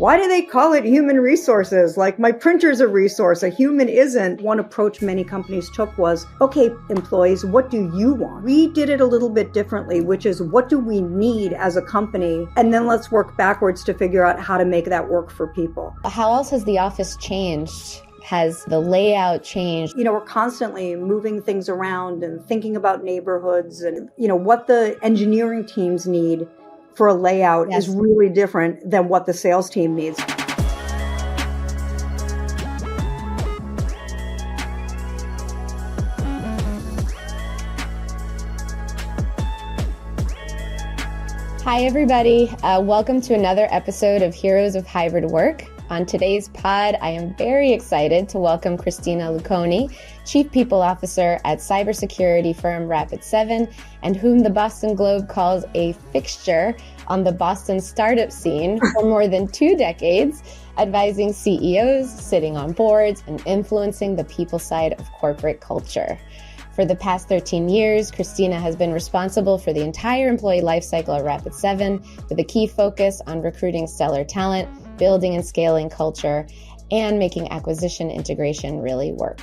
why do they call it human resources? Like, my printer's a resource, a human isn't. One approach many companies took was, okay, employees, what do you want? We did it a little bit differently, which is, what do we need as a company? And then let's work backwards to figure out how to make that work for people. How else has the office changed? Has the layout changed? We're constantly moving things around and thinking about neighborhoods and, what the engineering teams need for a layout is really different than what the sales team needs. Hi, everybody. Welcome to another episode of Heroes of Hybrid Work. On today's pod, I am very excited to welcome Christina Luconi, Chief People Officer at cybersecurity firm Rapid7, and whom the Boston Globe calls a fixture on the Boston startup scene for more than 2 decades, advising CEOs, sitting on boards, and influencing the people side of corporate culture. For the past 13 years, Christina has been responsible for the entire employee lifecycle at Rapid7, with a key focus on recruiting stellar talent, building and scaling culture, and making acquisition integration really work.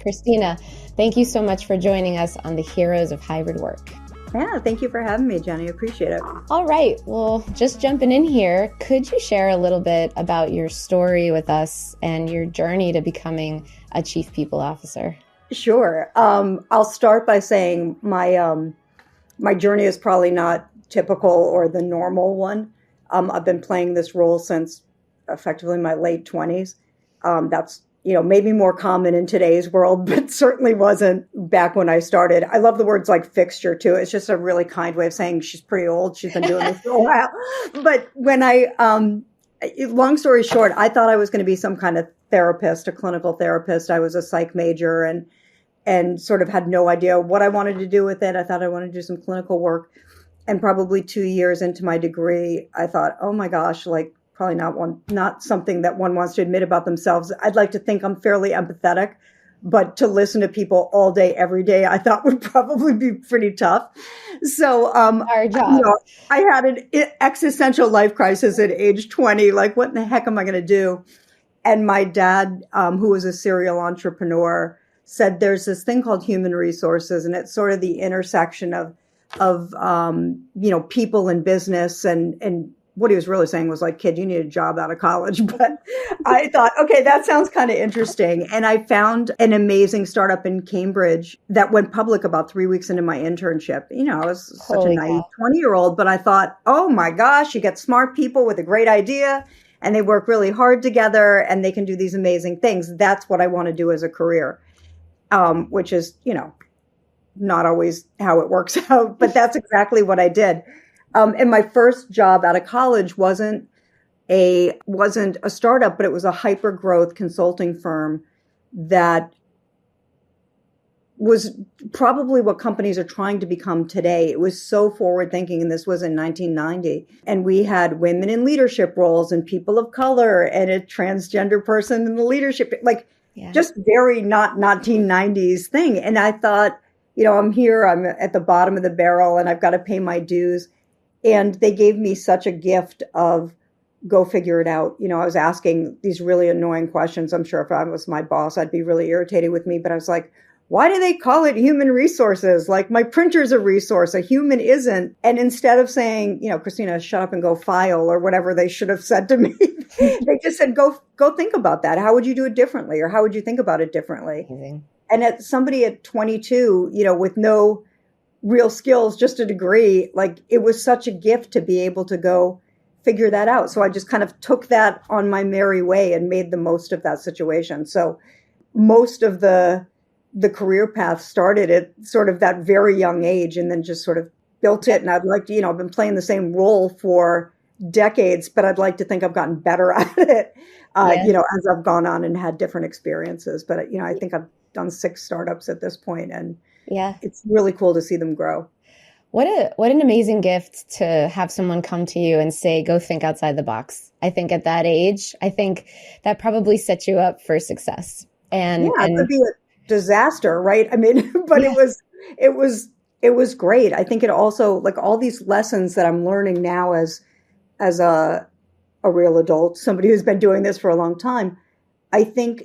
Christina, thank you so much for joining us on the Heroes of Hybrid Work. Yeah, thank you for having me, Jenny. Appreciate it. All right. Well, just jumping in here, could you share a little bit about your story with us and your journey to becoming a Chief People Officer? Sure. I'll start by saying my journey is probably not typical or the normal one. I've been playing this role since effectively my late 20s. That's, maybe more common in today's world, but certainly wasn't back when I started. I love the words like fixture too. It's just a really kind way of saying she's pretty old. She's been doing this for a while. But when long story short, I thought I was going to be some kind of therapist, a clinical therapist. I was a psych major and sort of had no idea what I wanted to do with it. I thought I wanted to do some clinical work. And probably 2 years into my degree, I thought, oh my gosh, probably not something that one wants to admit about themselves. I'd like to think I'm fairly empathetic, but to listen to people all day, every day, I thought would probably be pretty tough. So our job. I had an existential life crisis at age 20. Like, what in the heck am I going to do? And my dad, who was a serial entrepreneur, said there's this thing called human resources, and it's sort of the intersection of people and business. And what he was really saying was like, kid, you need a job out of college. But I thought, okay, that sounds kind of interesting. And I found an amazing startup in Cambridge that went public about 3 weeks into my internship. I was such a naive 20-year-old, but I thought, oh my gosh, you get smart people with a great idea and they work really hard together and they can do these amazing things. That's what I want to do as a career, which is, not always how it works out, but that's exactly what I did. And my first job out of college wasn't a startup, but it was a hyper growth consulting firm that was probably what companies are trying to become today. It was so forward thinking, and this was in 1990. And we had women in leadership roles and people of color and a transgender person in the leadership, just very not 1990s thing. And I thought, I'm here, I'm at the bottom of the barrel and I've got to pay my dues. And they gave me such a gift of go figure it out. I was asking these really annoying questions. I'm sure if I was my boss, I'd be really irritated with me. But I was like, why do they call it human resources? Like, my printer's a resource, a human isn't. And instead of saying, Christina, shut up and go file or whatever they should have said to me, they just said, go think about that. How would you do it differently? Or how would you think about it differently? Amazing. And somebody at 22, with no real skills, just a degree, it was such a gift to be able to go figure that out. So I just kind of took that on my merry way and made the most of that situation. So most of the career path started at sort of that very young age and then just sort of built it. And I'd like to, I've been playing the same role for decades, but I'd like to think I've gotten better at it, as I've gone on and had different experiences. But, I think I've done 6 startups at this point, and it's really cool to see them grow. What an amazing gift to have someone come to you and say, go think outside the box. I think at that age, that probably set you up for success. And it could be a disaster, right? I mean, but it was great. I think it also, all these lessons that I'm learning now as a a real adult, somebody who's been doing this for a long time, I think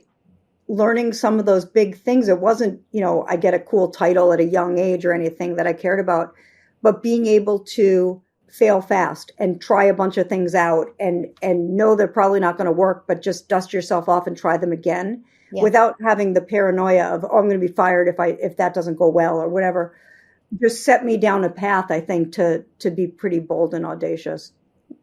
learning some of those big things, it wasn't, I get a cool title at a young age or anything that I cared about, but being able to fail fast and try a bunch of things out and know they're probably not going to work, but just dust yourself off and try them again without having the paranoia of, oh, I'm going to be fired if that doesn't go well or whatever. Just set me down a path, I think, to be pretty bold and audacious.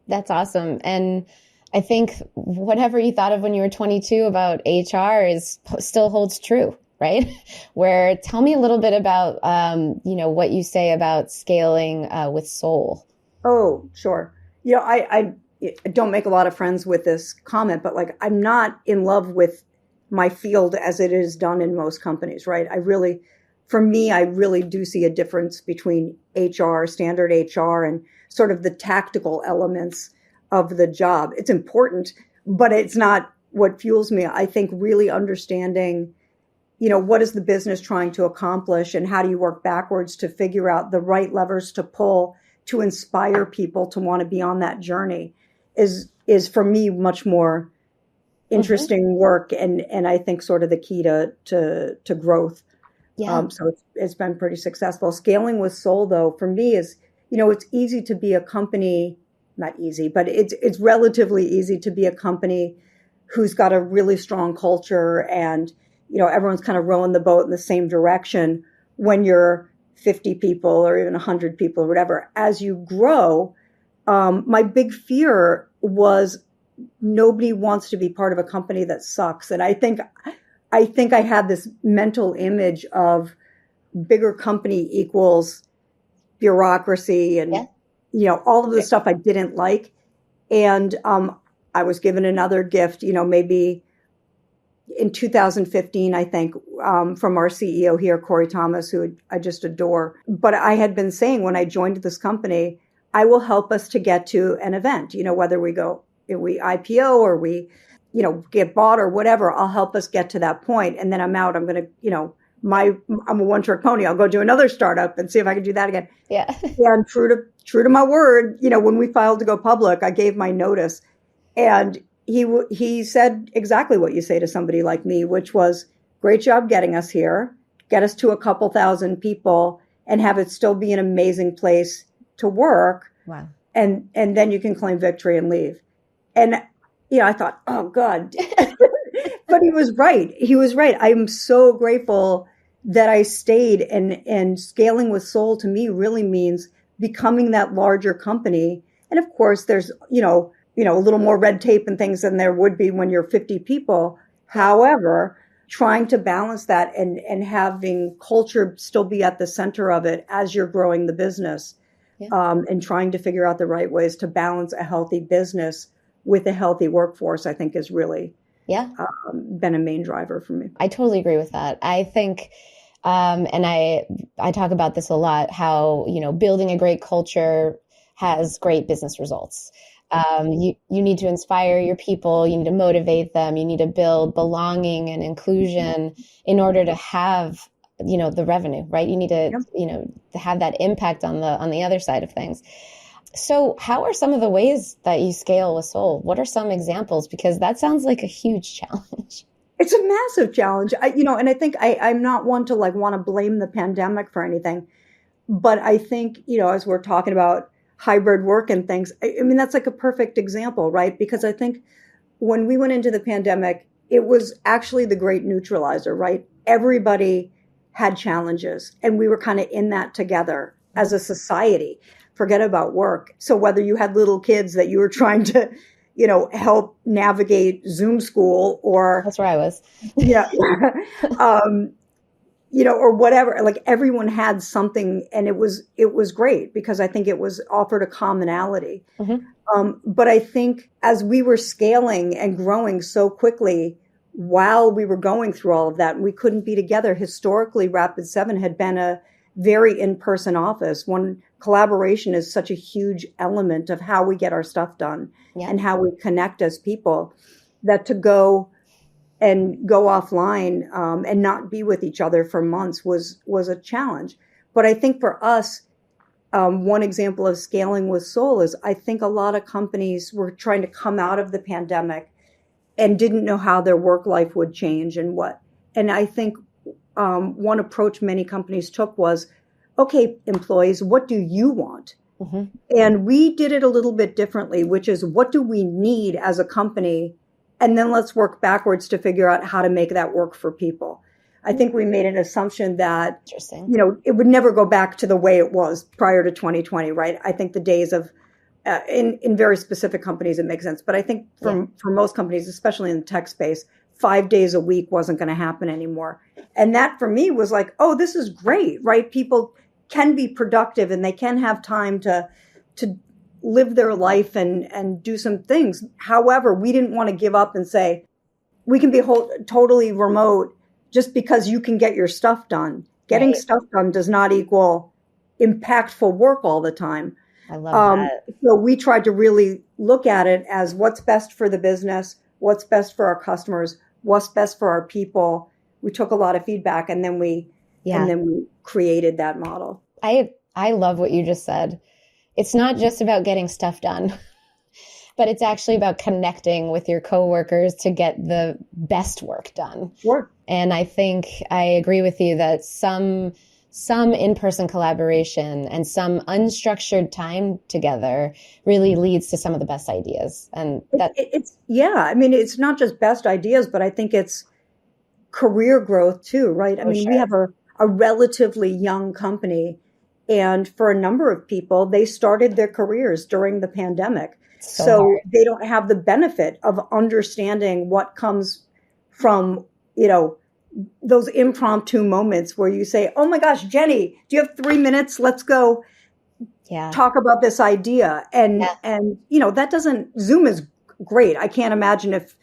That's awesome. And I think whatever you thought of when you were 22 about HR still holds true, right? Where tell me a little bit about, what you say about scaling with soul. Oh, sure. I don't make a lot of friends with this comment, but like, I'm not in love with my field as it is done in most companies, right? For me, I really do see a difference between HR, standard HR, and sort of the tactical elements of the job. It's important, but it's not what fuels me. I think really understanding, what is the business trying to accomplish and how do you work backwards to figure out the right levers to pull to inspire people to want to be on that journey is for me much more interesting work and I think sort of the key to growth. Yeah. So it's been pretty successful. Scaling with soul, though, for me is, it's easy to be a company, not easy, but it's relatively easy to be a company who's got a really strong culture and, everyone's kind of rowing the boat in the same direction when you're 50 people or even 100 people or whatever. As you grow, my big fear was nobody wants to be part of a company that sucks. And I think I had this mental image of bigger company equals bureaucracy and, all of the stuff I didn't like. And I was given another gift, maybe in 2015, I think, from our CEO here, Corey Thomas, who I just adore. But I had been saying when I joined this company, I will help us to get to an event, whether we IPO or we, get bought or whatever, I'll help us get to that point. And then I'm out. I'm going to, I'm a one-trick pony. I'll go do another startup and see if I can do that again. Yeah. And true to my word, when we filed to go public, I gave my notice and he said exactly what you say to somebody like me, which was great job getting us here, get us to a couple thousand people and have it still be an amazing place to work. Wow. And then you can claim victory and leave. And, I thought, oh God, but he was right. He was right. I'm so grateful that I stayed and scaling with soul to me really means becoming that larger company. And of course there's, a little more red tape and things than there would be when you're 50 people. However, trying to balance that and having culture still be at the center of it as you're growing the business, and trying to figure out the right ways to balance a healthy business with a healthy workforce, I think is really been a main driver for me. I totally agree with that. I think, and I talk about this a lot, how, building a great culture has great business results. You need to inspire your people. You need to motivate them. You need to build belonging and inclusion in order to have, the revenue, right? You need to, to have that impact on the other side of things. So how are some of the ways that you scale with soul? What are some examples? Because that sounds like a huge challenge. It's a massive challenge. And I think I'm not one to want to blame the pandemic for anything, but I think, as we're talking about hybrid work and things, I mean, that's like a perfect example, right? Because I think when we went into the pandemic, it was actually the great neutralizer, right? Everybody had challenges and we were kind of in that together as a society. Forget about work. So whether you had little kids that you were trying to, help navigate Zoom school or that's where I was. Or whatever, like everyone had something and it was great because I think it was offered a commonality. But I think as we were scaling and growing so quickly while we were going through all of that, we couldn't be together. Historically, Rapid7 had been a very in-person office. One, collaboration is such a huge element of how we get our stuff done and how we connect as people, that to go offline and not be with each other for months was a challenge. But I think for us, one example of scaling with soul is I think a lot of companies were trying to come out of the pandemic and didn't know how their work life would change and what. And I think one approach many companies took was, okay, employees, what do you want? Mm-hmm. And we did it a little bit differently, which is what do we need as a company? And then let's work backwards to figure out how to make that work for people. I think we made an assumption that, it would never go back to the way it was prior to 2020, right? I think the days of, in very specific companies, it makes sense. But I think for most companies, especially in the tech space, 5 days a week wasn't going to happen anymore. And that for me was like, oh, this is great, right? People can be productive and they can have time to live their life and do some things. However, we didn't want to give up and say, we can be totally remote just because you can get your stuff done. Getting stuff done does not equal impactful work all the time. I love that. So we tried to really look at it as what's best for the business, what's best for our customers, what's best for our people. We took a lot of feedback and then we created that model. I love what you just said. It's not just about getting stuff done, but it's actually about connecting with your coworkers to get the best work done. Sure. And I think I agree with you that some in-person collaboration and some unstructured time together really leads to some of the best ideas. And it's not just best ideas, but I think it's career growth too, right? We have a relatively young company, and for a number of people, they started their careers during the pandemic. So they don't have the benefit of understanding what comes from, those impromptu moments where you say, oh my gosh, Jenny, do you have 3 minutes? Let's go talk about this idea. And that doesn't, Zoom is great. I can't imagine if,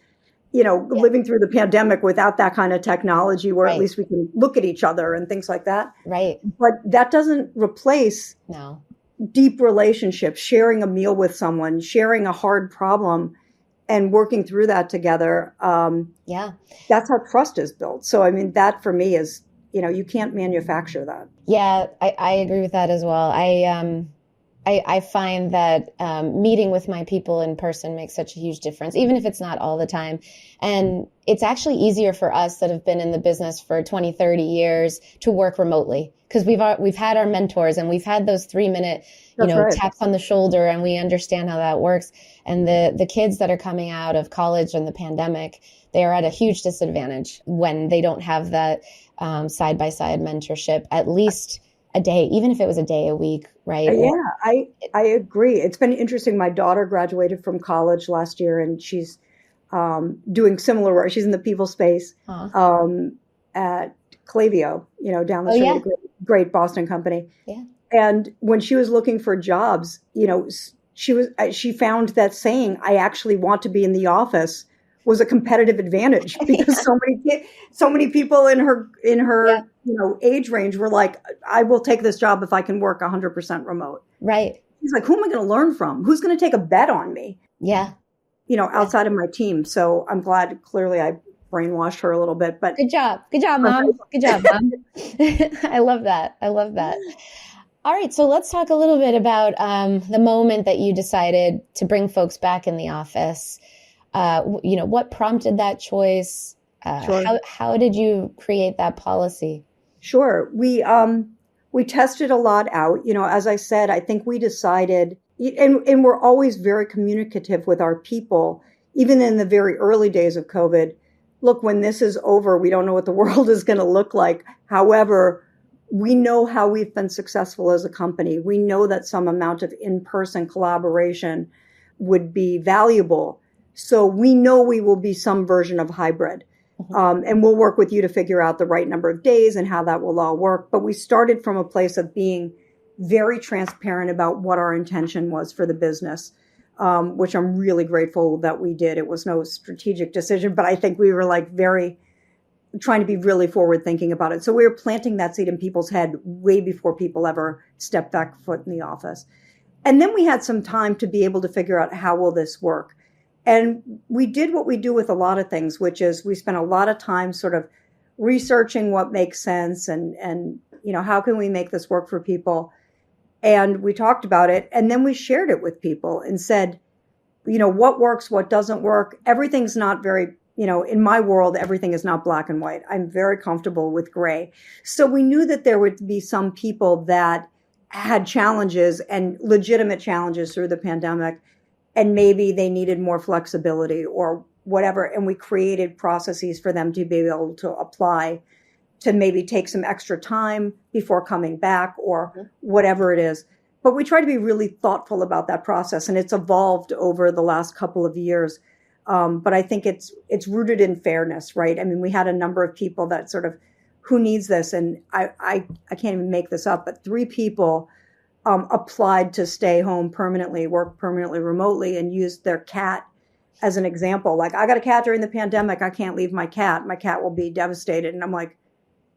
living through the pandemic without that kind of technology where at least we can look at each other and things like that. Right. But that doesn't replace deep relationships, sharing a meal with someone, sharing a hard problem and working through that together. That's how trust is built. So, that for me is, you can't manufacture that. Yeah, I agree with that as well. I find that meeting with my people in person makes such a huge difference, even if it's not all the time. And it's actually easier for us that have been in the business for 20, 30 years to work remotely because we've had our mentors and we've had those 3-minute, taps on the shoulder, and we understand how that works. And the kids that are coming out of college and the pandemic, they are at a huge disadvantage when they don't have that side-by-side mentorship, at least a day, even if it was a day a week, right? Yeah, I agree. It's been interesting. My daughter graduated from college last year, and she's doing similar work. She's in the people space at Klaviyo, down the street, a great Boston company. Yeah. And when she was looking for jobs, she found that saying, I actually want to be in the office was a competitive advantage because so many people in her age range were like, I will take this job if I can work 100% remote. Right. She's like, who am I going to learn from? Who's going to take a bet on me? Yeah. Outside of my team. So I'm glad clearly I brainwashed her a little bit, but good job, Mom. Good job, Mom. I love that. All right. So let's talk a little bit about the moment that you decided to bring folks back in the office. What prompted that choice? Sure. How did you create that policy? Sure. We tested a lot out. As I said, I think we decided, and we're always very communicative with our people, even in the very early days of COVID. Look, when this is over, we don't know what the world is going to look like. However, we know how we've been successful as a company. We know that some amount of in-person collaboration would be valuable. So we know we will be some version of hybrid. And we'll work with you to figure out the right number of days and how that will all work. But we started from a place of being very transparent about what our intention was for the business, which I'm really grateful that we did. It was no strategic decision, but I think we were very trying to be really forward thinking about it. So we were planting that seed in people's head way before people ever stepped back foot in the office. And then we had some time to be able to figure out how will this work. And we did what we do with a lot of things, which is we spent a lot of time sort of researching what makes sense and how can we make this work for people. And we talked about it, and then we shared it with people and said, what works, what doesn't work. Everything's not very, in my world, everything is not black and white. I'm very comfortable with gray. So we knew that there would be some people that had challenges and legitimate challenges through the pandemic, and maybe they needed more flexibility or whatever. And we created processes for them to be able to apply to maybe take some extra time before coming back or whatever it is. But we try to be really thoughtful about that process, and it's evolved over the last couple of years. But I think it's rooted in fairness, right? I mean, we had a number of people that sort of, who needs this? And I can't even make this up, but 3 people applied to stay home permanently, work permanently remotely, and used their cat as an example. Like, I got a cat during the pandemic. I can't leave my cat. My cat will be devastated. And I'm like,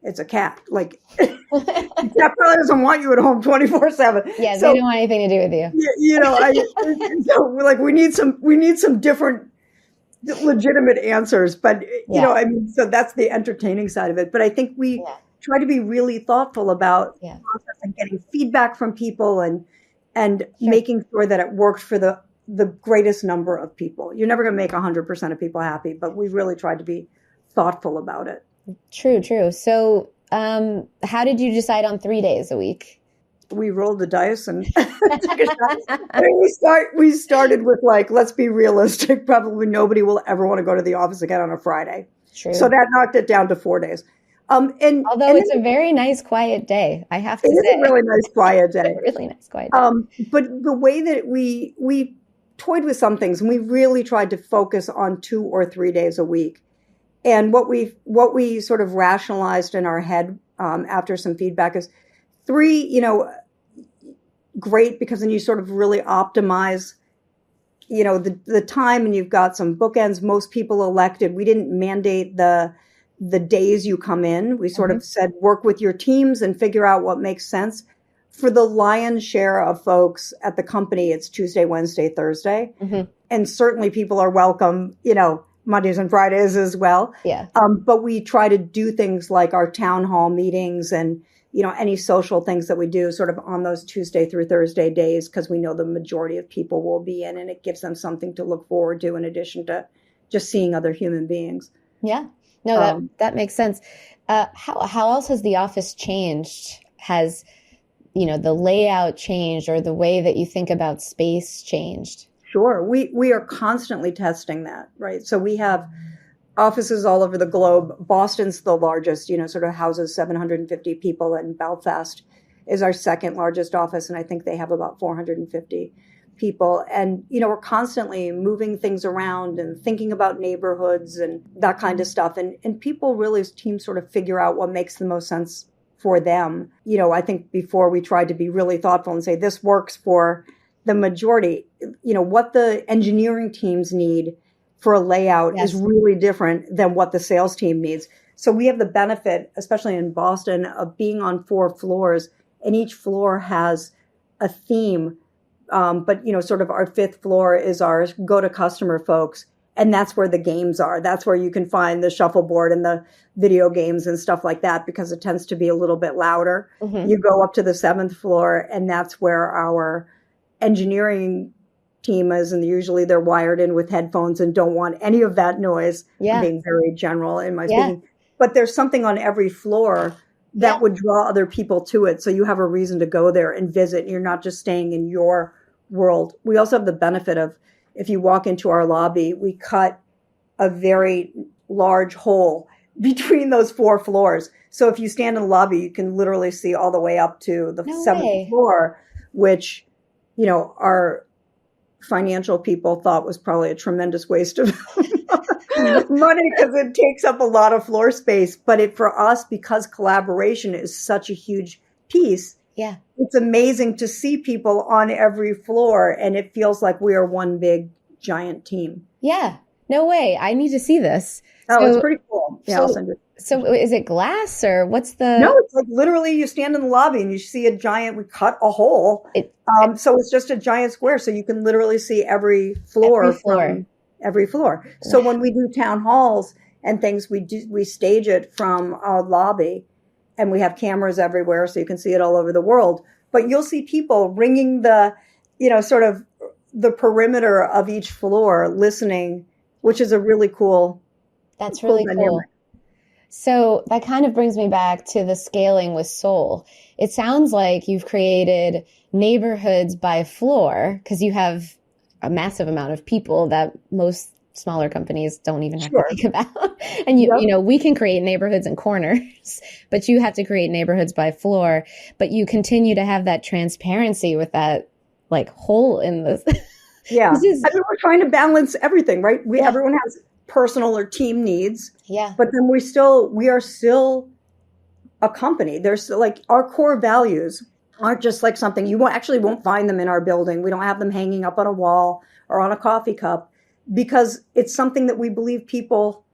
it's a cat. Like, that probably doesn't want you at home 24/7. Yeah, so, they don't want anything to do with you. So like, we need some different legitimate answers. But so that's the entertaining side of it. But I think we try to be really thoughtful about the process and getting feedback from people and making sure that it worked for the greatest number of people. You're never going to make 100% of people happy, but we really tried to be thoughtful about it. True. So how did you decide on 3 days a week? We rolled the dice and took a shot. We started with, like, let's be realistic. Probably nobody will ever want to go to the office again on a Friday. True. So that knocked it down to 4 days. Although it's a very nice, quiet day, I have to say. It is a really nice, quiet day. Really nice, quiet day. But the way that we toyed with some things, and we really tried to focus on 2 or 3 days a week. And what we sort of rationalized in our head after some feedback is 3, great, because then you sort of really optimize, the time, and you've got some bookends. Most people elected. We didn't mandate the days you come in. We sort of said, work with your teams and figure out what makes sense. For the lion's share of folks at the company, it's Tuesday, Wednesday, Thursday. And certainly people are welcome, Mondays and Fridays as well. Yeah. But we try to do things like our town hall meetings and, any social things that we do sort of on those Tuesday through Thursday days, because we know the majority of people will be in, and it gives them something to look forward to in addition to just seeing other human beings. Yeah. No, that makes sense. How else has the office changed? Has, the layout changed, or the way that you think about space changed? Sure. We are constantly testing that, right? So we have offices all over the globe. Boston's the largest, sort of houses 750 people, and Belfast is our second largest office, and I think they have about 450 people. And, we're constantly moving things around and thinking about neighborhoods and that kind of stuff. And people really, as teams, sort of figure out what makes the most sense for them. I think before we tried to be really thoughtful and say, this works for the majority. What the engineering teams need for a layout is really different than what the sales team needs. So we have the benefit, especially in Boston, of being on 4 floors, and each floor has a theme. But, sort of our 5th floor is our go to customer folks. And that's where the games are. That's where you can find the shuffleboard and the video games and stuff like that, because it tends to be a little bit louder. You go up to the 7th floor, and that's where our engineering team is, and usually they're wired in with headphones and don't want any of that noise. I'm being very general in my speaking. But there's something on every floor that would draw other people to it. So you have a reason to go there and visit. You're not just staying in your world. We also have the benefit of, if you walk into our lobby, we cut a very large hole between those 4 floors. So if you stand in the lobby, you can literally see all the way up to the 7th floor, which, our financial people thought was probably a tremendous waste of money, because it takes up a lot of floor space. But for us, because collaboration is such a huge piece, it's amazing to see people on every floor, and it feels like we are one big giant team. Yeah. No way. I need to see this. Oh, it's pretty cool. Yeah, I'll send it. So is it glass, or what's the... No, it's like literally you stand in the lobby and you see a giant, we cut a hole. So it's just a giant square. So you can literally see every floor. From every floor. So when we do town halls and things, we stage it from our lobby, and we have cameras everywhere so you can see it all over the world. but you'll see people ringing sort of the perimeter of each floor listening, which is a really cool. That's really cool. So that kind of brings me back to the scaling with Soul. It sounds like you've created neighborhoods by floor because you have a massive amount of people that most smaller companies don't even have to think about. And we can create neighborhoods in corners, but you have to create neighborhoods by floor, but you continue to have that transparency with that like hole in the. Yeah. We're trying to balance everything, right? Everyone has personal or team needs. Yeah. But then we are still a company. There's like our core values aren't just like something you won't find them in our building. We don't have them hanging up on a wall or on a coffee cup because it's something that we believe people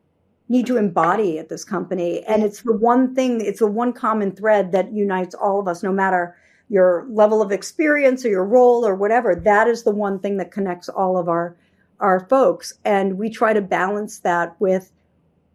need to embody at this company. And it's the one common thread that unites all of us, no matter your level of experience or your role or whatever. That is the one thing that connects all of our folks. And we try to balance that with,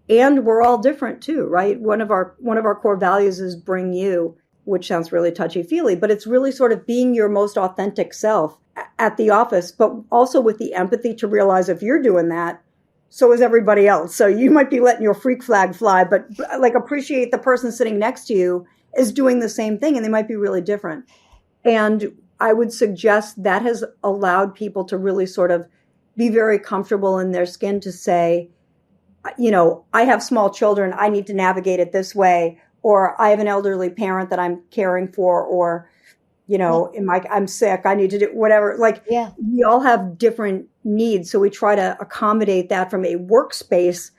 and we're all different too, right? One of our core values is bring you, which sounds really touchy-feely, but it's really sort of being your most authentic self at the office, but also with the empathy to realize if you're doing that, so is everybody else. So you might be letting your freak flag fly, but like appreciate the person sitting next to you is doing the same thing, and they might be really different. And I would suggest that has allowed people to really sort of be very comfortable in their skin to say, I have small children, I need to navigate it this way, or I have an elderly parent that I'm caring for, or, I'm sick, I need to do whatever. We all have different needs. So we try to accommodate that from a workspace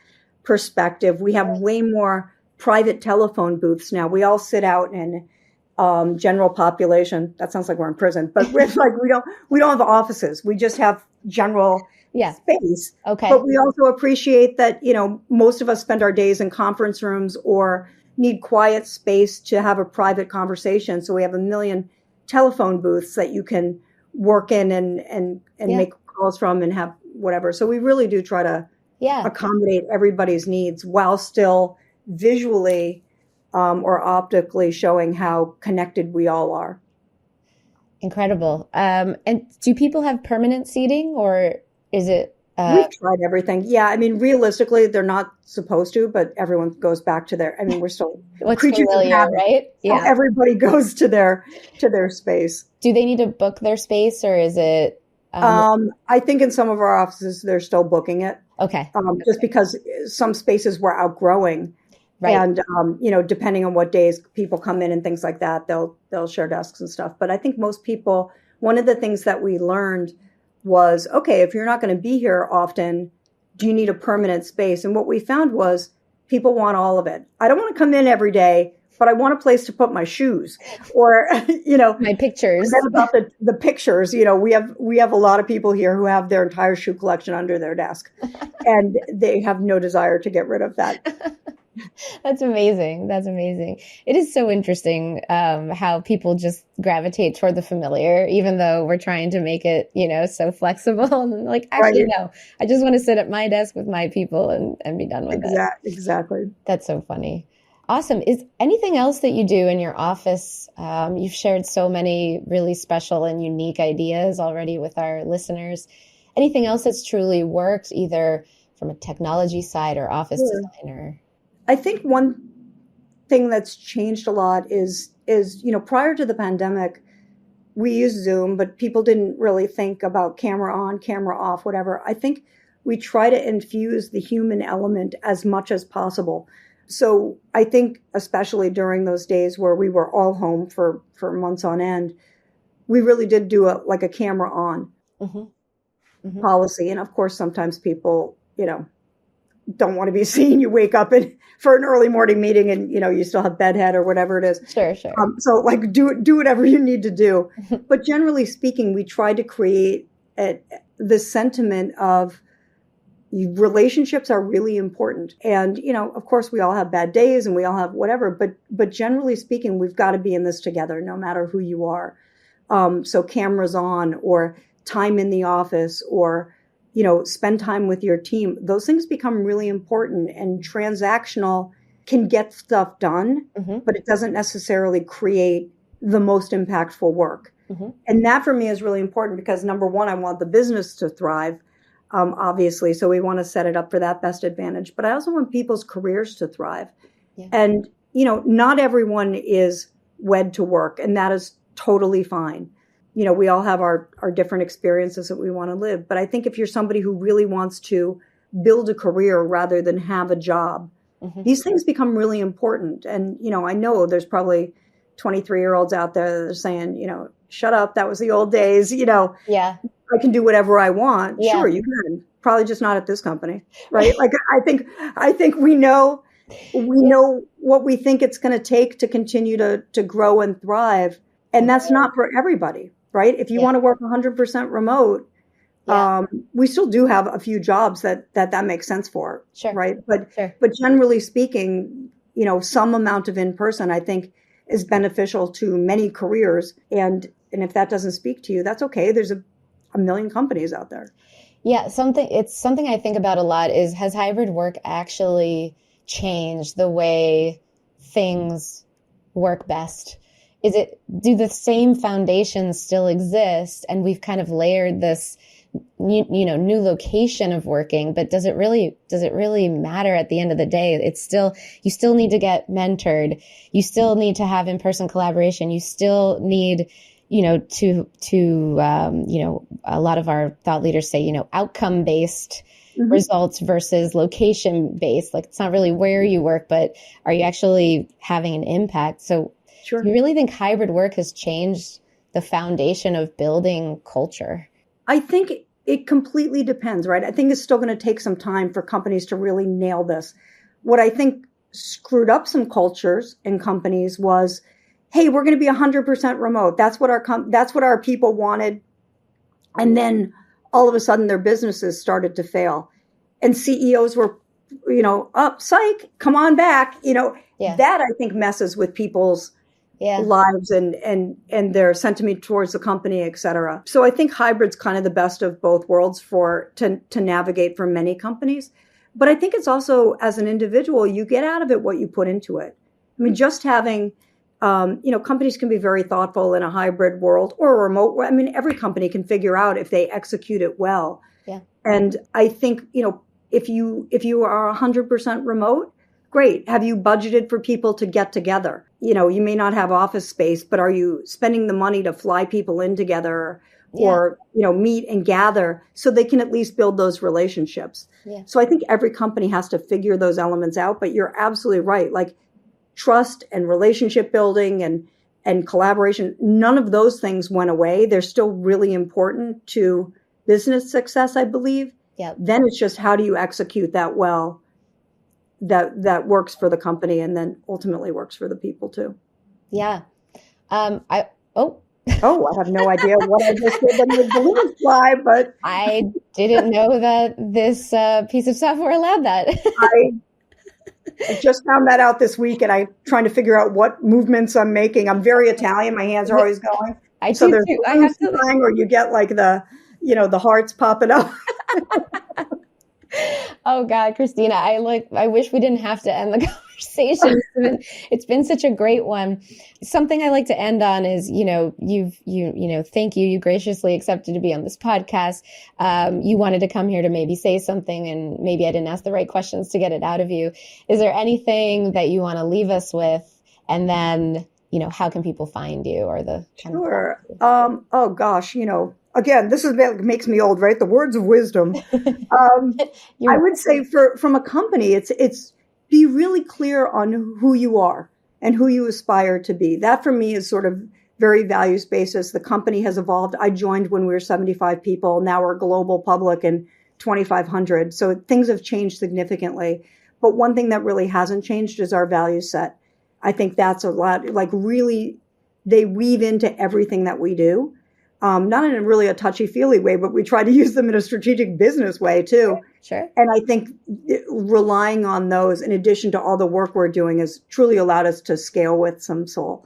perspective. We have way more private telephone booths now. We all sit out in general population. That sounds like we're in prison, but we don't have offices. We just have general space. Okay. But we also appreciate that, most of us spend our days in conference rooms or need quiet space to have a private conversation. So we have a million telephone booths that you can work in and make calls from and have whatever. So we really do try to accommodate everybody's needs while still visually or optically showing how connected we all are. Incredible. And do people have permanent seating, or is it? We've tried everything. Yeah, I mean, realistically, they're not supposed to, but everyone goes back to their. I mean, we're still creatures of habit, right? Yeah, so everybody goes to their space. Do they need to book their space, or is it? I think in some of our offices they're still booking it. Okay. Just because some spaces we're outgrowing. Right. And, depending on what days people come in and things like that, they'll share desks and stuff. But I think most people, one of the things that we learned was, okay, if you're not going to be here often, do you need a permanent space? And what we found was people want all of it. I don't want to come in every day, but I want a place to put my shoes or, my pictures. Then about the pictures, we have a lot of people here who have their entire shoe collection under their desk and they have no desire to get rid of that. That's amazing. That's amazing. It is so interesting how people just gravitate toward the familiar, even though we're trying to make it, so flexible. And like, actually, no, I just want to sit at my desk with my people and be done with it. Exactly. That's so funny. Awesome. Is anything else that you do in your office? You've shared so many really special and unique ideas already with our listeners. Anything else that's truly worked, either from a technology side or office designer? I think one thing that's changed a lot is, prior to the pandemic, we used Zoom, but people didn't really think about camera on, camera off, whatever. I think we try to infuse the human element as much as possible. So I think especially during those days where we were all home for months on end, we really did do a camera on policy. And of course, sometimes people, don't want to be seen. You wake up for an early morning meeting and, you still have bedhead or whatever it is. Sure. So do whatever you need to do. But generally speaking, we try to create the sentiment of relationships are really important. And, of course, we all have bad days and we all have whatever. But generally speaking, we've got to be in this together, no matter who you are. So cameras on or time in the office or spend time with your team. Those things become really important, and transactional can get stuff done, but it doesn't necessarily create the most impactful work. Mm-hmm. And that for me is really important because number one, I want the business to thrive, obviously. So we want to set it up for that best advantage. But I also want people's careers to thrive. Yeah. And, not everyone is wed to work, and that is totally fine. We all have our different experiences that we want to live. But I think if you're somebody who really wants to build a career rather than have a job, Mm-hmm. these things become really important. And, I know there's probably 23-year-olds out there that are saying, shut up, that was the old days, Yeah. I can do whatever I want. Yeah. Sure, you can. Probably just not at this company, right? Like I think we know what we think it's going to take to continue to grow and thrive. And that's not for everybody, right? If you want to work 100% remote, we still do have a few jobs that makes sense for, Sure. right? But generally speaking, some amount of in-person, I think, is beneficial to many careers. And if that doesn't speak to you, that's okay. There's a million companies out there. Yeah, something I think about a lot is, has hybrid work actually changed the way things work best? Do the same foundations still exist, and we've kind of layered this new location of working, but does it really matter at the end of the day? You still need to get mentored. You still need to have in-person collaboration. You still need, a lot of our thought leaders say, outcome-based Mm-hmm. results versus location-based. Like, it's not really where you work, but are you actually having an impact? So Sure. Do you really think hybrid work has changed the foundation of building culture? I think it completely depends, right? I think it's still going to take some time for companies to really nail this. What I think screwed up some cultures in companies was, hey, we're going to be 100% remote. That's what our people wanted. And then all of a sudden their businesses started to fail. And CEOs were, psych, come on back. That I think messes with people's lives and their sentiment towards the company, et cetera. So I think hybrid's kind of the best of both worlds to navigate for many companies. But I think it's also, as an individual, you get out of it what you put into it. I mean, just having, companies can be very thoughtful in a hybrid world or a remote. I mean, every company can figure out if they execute it well. Yeah. And I think, if you are 100% remote, great. Have you budgeted for people to get together? You may not have office space, but are you spending the money to fly people in together or, meet and gather so they can at least build those relationships? Yeah. So I think every company has to figure those elements out, but you're absolutely right. Like trust and relationship building and collaboration, none of those things went away. They're still really important to business success, I believe. Yeah. Then it's just, how do you execute that well? That works for the company and then ultimately works for the people too. Yeah. I have no idea what I just did. Then the balloons fly, but I didn't know that this piece of software allowed that. I just found that out this week, and I'm trying to figure out what movements I'm making. I'm very Italian; my hands are always going. So there's too. I have to, or you get like the hearts popping up. Oh God, Christina, I wish we didn't have to end the conversation. It's been such a great one. Something I like to end on is, thank you. You graciously accepted to be on this podcast. You wanted to come here to maybe say something, and maybe I didn't ask the right questions to get it out of you. Is there anything that you want to leave us with? And then, how can people find you, or the kind Sure. Oh gosh, again, this makes me old, right? The words of wisdom. I would say from a company, it's be really clear on who you are and who you aspire to be. That for me is sort of very values basis. The company has evolved. I joined when we were 75 people. Now we're global public and 2,500. So things have changed significantly. But one thing that really hasn't changed is our value set. I think that's a lot, like really, they weave into everything that we do. Not in really a touchy-feely way, but we try to use them in a strategic business way too. Sure. And I think relying on those, in addition to all the work we're doing, has truly allowed us to scale with some soul.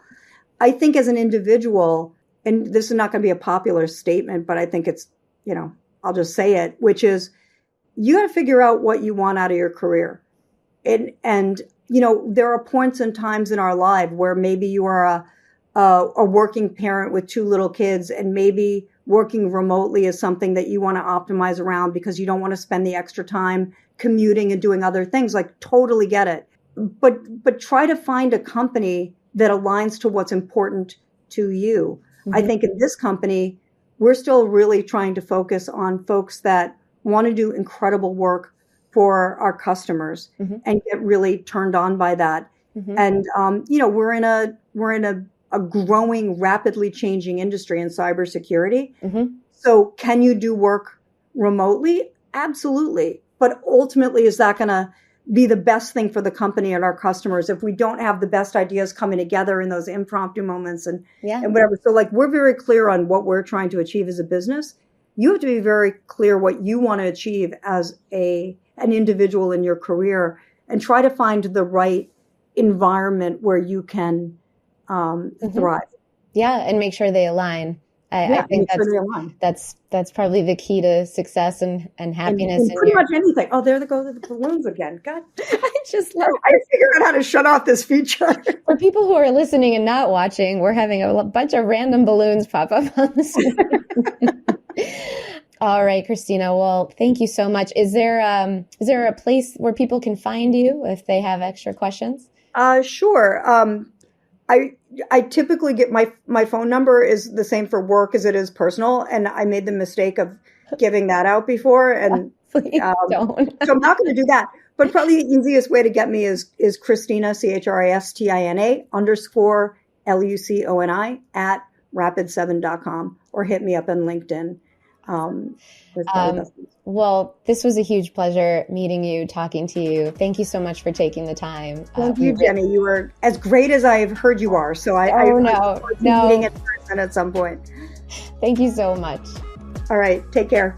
I think as an individual, and this is not going to be a popular statement, but I think it's, I'll just say it, which is you got to figure out what you want out of your career. And there are points and times in our life where maybe you are a working parent with 2 little kids, and maybe working remotely is something that you want to optimize around because you don't want to spend the extra time commuting and doing other things. Like, totally get it. But try to find a company that aligns to what's important to you. Mm-hmm. I think in this company, we're still really trying to focus on folks that want to do incredible work for our customers and get really turned on by that. And, we're in a growing, rapidly changing industry in cybersecurity. So can you do work remotely? Absolutely. But ultimately, is that going to be the best thing for the company and our customers if we don't have the best ideas coming together in those impromptu moments and whatever? So like, we're very clear on what we're trying to achieve as a business. You have to be very clear what you want to achieve as an individual in your career, and try to find the right environment where you can thrive. Yeah, and make sure they align. I think that's probably the key to success and happiness. And pretty much anything. Oh, there they go, the balloons again. God, I figured out how to shut off this feature. For people who are listening and not watching, we're having a bunch of random balloons pop up on the screen. All right, Christina. Well, thank you so much. Is there a place where people can find you if they have extra questions? Sure. I typically get my phone number is the same for work as it is personal, and I made the mistake of giving that out before, and don't. So I'm not going to do that. But probably the easiest way to get me is Christina, Christina _Luconi at rapid7.com, or hit me up on LinkedIn. Well, this was a huge pleasure meeting you, talking to you. Thank you so much for taking the time. Thank you, Jenny. You were as great as I've heard you are. So I look forward to meeting in person at some point. Thank you so much. All right. Take care.